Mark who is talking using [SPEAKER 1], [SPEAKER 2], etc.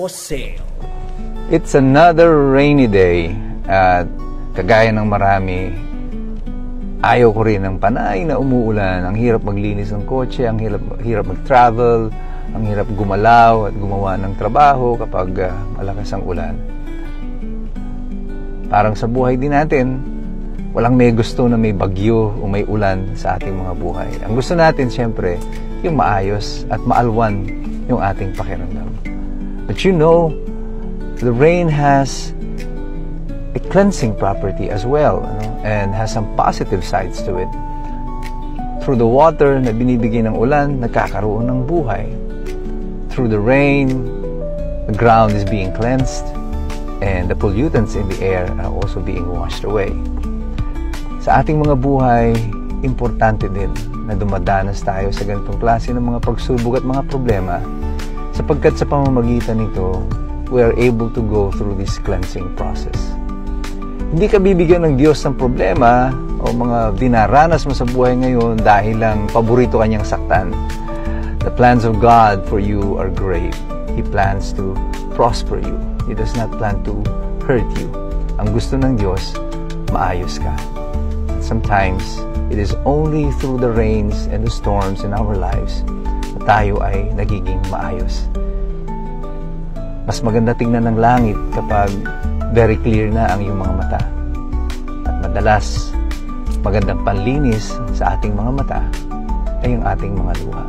[SPEAKER 1] for sale.
[SPEAKER 2] It's another rainy day at kagaya ng marami, ayaw ko rin ng panay na umuulan. Ang hirap maglinis ng kotse, ang hirap mag-travel, ang hirap gumalaw at gumawa ng trabaho kapag malakas ang ulan. Parang sa buhay din natin, walang may gusto na may bagyo o may ulan sa ating mga buhay. Ang gusto natin, siyempre, yung maayos at maalwan yung ating pakiramdam. But you know, the rain has a cleansing property as well, and has some positive sides to it. Through the water na binibigay ng ulan, nagkakaroon ng buhay. Through the rain, the ground is being cleansed, and the pollutants in the air are also being washed away. Sa ating mga buhay, importante din na dumadanas tayo sa ganitong klase ng mga pagsubok at mga problema, sapagkat sa pamamagitan nito, we are able to go through this cleansing process. Hindi ka bibigyan ng Diyos ng problema o mga dinaranas mo sa buhay ngayon dahil lang paborito kanyang saktan. The plans of God for you are great. He plans to prosper you. He does not plan to hurt you. Ang gusto ng Diyos, maayos ka. Sometimes, it is only through the rains and the storms in our lives na tayo ay nagiging maayos. Mas maganda tingnan ng langit kapag very clear na ang iyong mga mata. At madalas, magandang panlinis sa ating mga mata ay ang ating mga luha.